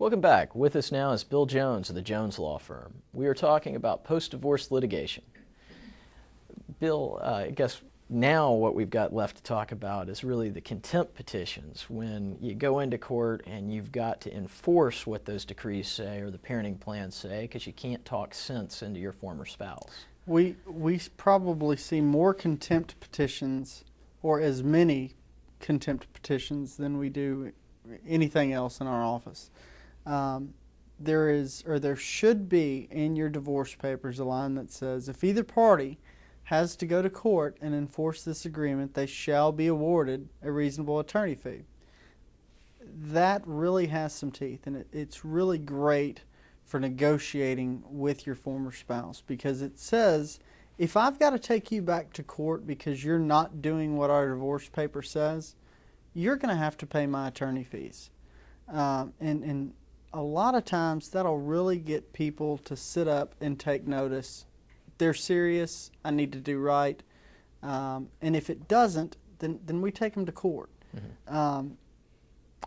Welcome back. With us now is Bill Jones of the Jones Law Firm. We are talking about post-divorce litigation. Bill, I guess now what we've got left to talk about is really the contempt petitions, when you go into court and you've got to enforce what those decrees say or the parenting plans say because you can't talk sense into your former spouse. We probably see more contempt petitions, or as many contempt petitions, than we do anything else in our office. There should be in your divorce papers a line that says, if either party has to go to court and enforce this agreement, they shall be awarded a reasonable attorney fee. That really has some teeth, and it's really great for negotiating with your former spouse, because it says, if I've got to take you back to court because you're not doing what our divorce paper says, you're going to have to pay my attorney fees. And a lot of times that'll really get people to sit up and take notice. They're serious. I need to do right. And if it doesn't, then we take them to court. Mm-hmm.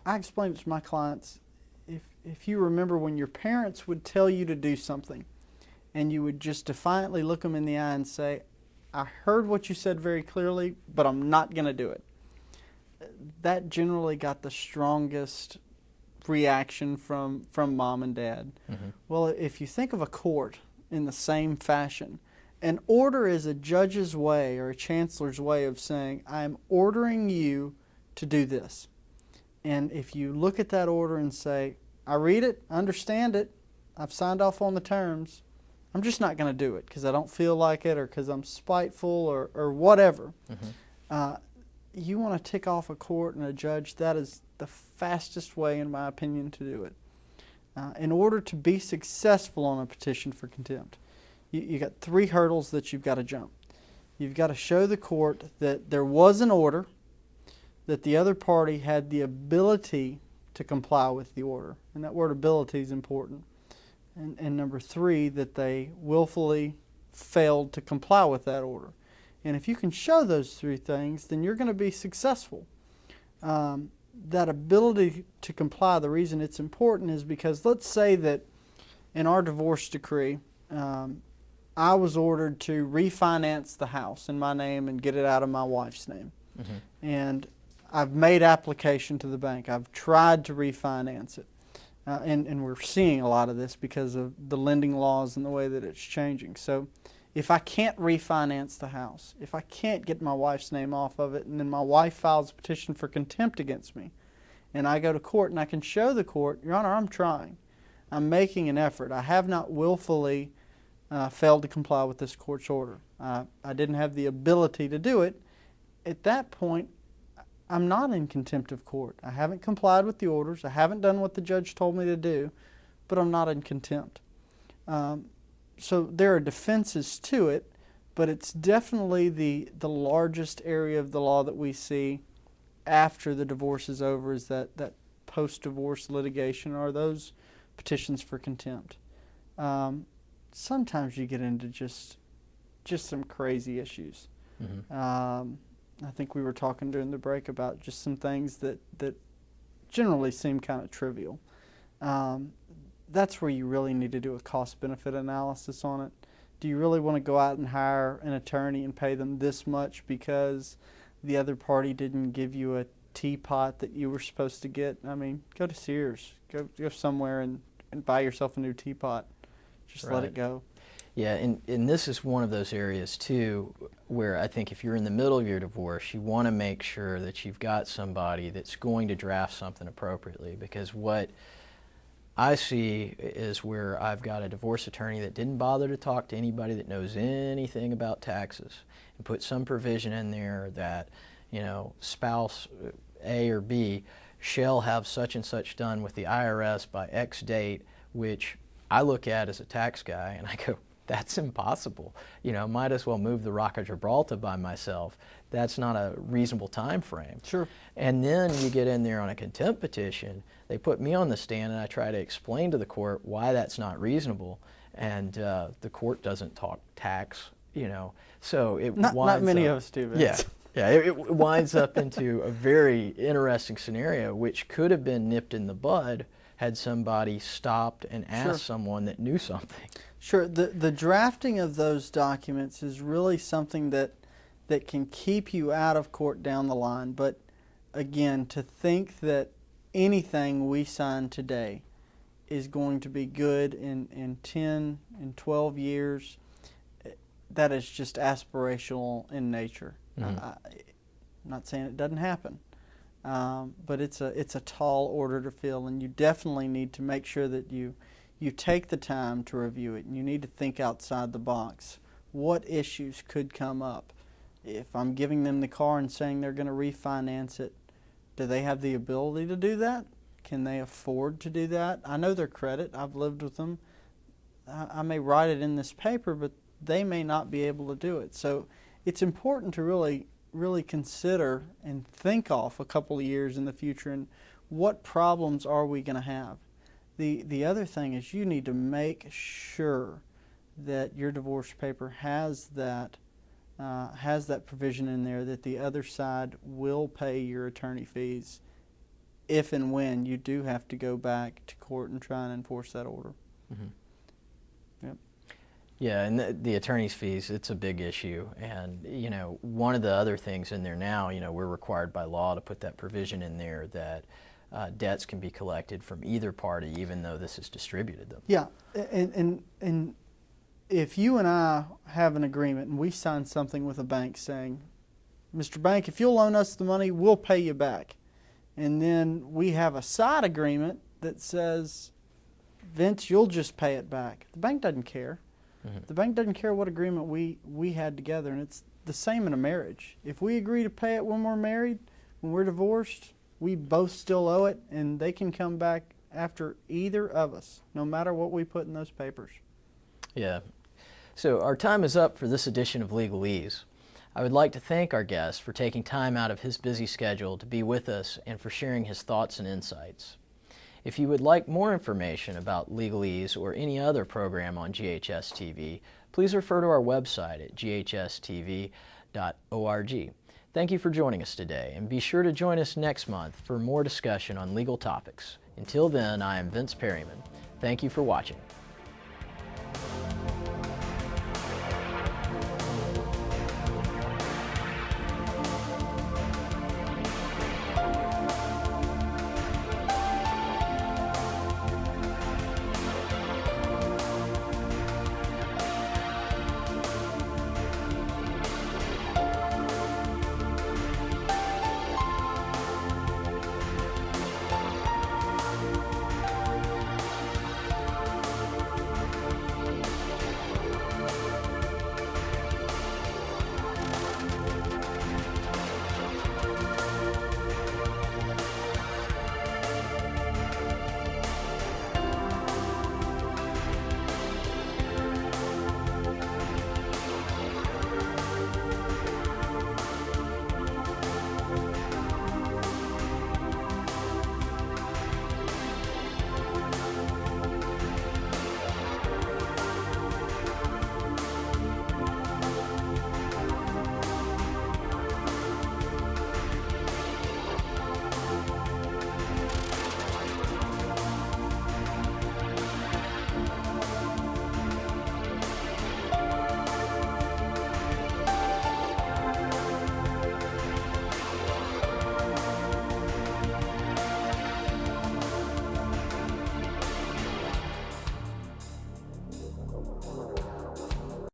I explain it to my clients. If you remember when your parents would tell you to do something and you would just defiantly look them in the eye and say, I heard what you said very clearly, but I'm not going to do it. That generally got the strongest reaction from mom and dad. Mm-hmm. Well, if you think of a court in the same fashion, an order is a judge's way or a chancellor's way of saying, I'm ordering you to do this. And if you look at that order and say, I read it, understand it, I've signed off on the terms, I'm just not going to do it because I don't feel like it or because I'm spiteful or whatever. Mm-hmm. You want to tick off a court and a judge, that is the fastest way, in my opinion, to do it. In order to be successful on a petition for contempt, you got 3 hurdles that you've got to jump. You've got to show the court that there was an order, that the other party had the ability to comply with the order. And that word ability is important. And number 3, that they willfully failed to comply with that order. And if you can show those 3 things, then you're going to be successful. That ability to comply, the reason it's important is because let's say that in our divorce decree, I was ordered to refinance the house in my name and get it out of my wife's name. Mm-hmm. And I've made application to the bank. I've tried to refinance it. And we're seeing a lot of this because of the lending laws and the way that it's changing. So if I can't refinance the house, if I can't get my wife's name off of it, and then my wife files a petition for contempt against me, and I go to court and I can show the court, Your Honor, I'm trying. I'm making an effort. I have not willfully failed to comply with this court's order. I didn't have the ability to do it. At that point, I'm not in contempt of court. I haven't complied with the orders. I haven't done what the judge told me to do, but I'm not in contempt. So there are defenses to it, but it's definitely the largest area of the law that we see after the divorce is over is that post-divorce litigation, or those petitions for contempt. Sometimes you get into just some crazy issues. Mm-hmm. I think we were talking during the break about just some things that generally seem kind of trivial. That's where you really need to do a cost-benefit analysis on it. Do you really want to go out and hire an attorney and pay them this much because the other party didn't give you a teapot that you were supposed to get? I mean, go to Sears. Go somewhere and buy yourself a new teapot. Just Let it go. Yeah, and this is one of those areas, too, where I think if you're in the middle of your divorce, you want to make sure that you've got somebody that's going to draft something appropriately, because what I see is where I've got a divorce attorney that didn't bother to talk to anybody that knows anything about taxes and put some provision in there that, spouse A or B shall have such and such done with the IRS by X date, which I look at as a tax guy and I go, that's impossible. Might as well move the Rock of Gibraltar by myself. That's not a reasonable time frame. Sure. And then you get in there on a contempt petition. They put me on the stand and I try to explain to the court why that's not reasonable. And the court doesn't talk tax, So it winds not many up, of us do, Vince. Yeah. It winds up into a very interesting scenario, which could have been nipped in the bud had somebody stopped and asked Sure. someone that knew something. Sure. The drafting of those documents is really something that can keep you out of court down the line. But again, to think that anything we sign today is going to be good in 10 and 12 years, that is just aspirational in nature. Mm-hmm. I'm not saying it doesn't happen, but it's a tall order to fill, and you definitely need to make sure that you take the time to review it, and you need to think outside the box. What issues could come up? If I'm giving them the car and saying they're going to refinance it, do they have the ability to do that? Can they afford to do that? I know their credit. I've lived with them. I may write it in this paper, but they may not be able to do it. So it's important to really consider and think off a couple of years in the future, and what problems are we going to have. The other thing is you need to make sure that your divorce paper has that provision in there that the other side will pay your attorney fees if and when you do have to go back to court and try and enforce that order. Mm-hmm. Yep. Yeah, and the attorney's fees, it's a big issue. And, one of the other things in there now, we're required by law to put that provision in there that debts can be collected from either party, even though this is distributed them. Yeah, and if you and I have an agreement and we sign something with a bank saying, Mr. Bank, if you'll loan us the money, we'll pay you back. And then we have a side agreement that says, Vince, you'll just pay it back. The bank doesn't care. Mm-hmm. The bank doesn't care what agreement we had together, and it's the same in a marriage. If we agree to pay it when we're married, when we're divorced, we both still owe it, and they can come back after either of us, no matter what we put in those papers. Yeah. So our time is up for this edition of Legalese. I would like to thank our guest for taking time out of his busy schedule to be with us and for sharing his thoughts and insights. If you would like more information about Legalese or any other program on GHS TV, please refer to our website at ghstv.org. Thank you for joining us today, and be sure to join us next month for more discussion on legal topics. Until then, I am Vince Perryman. Thank you for watching.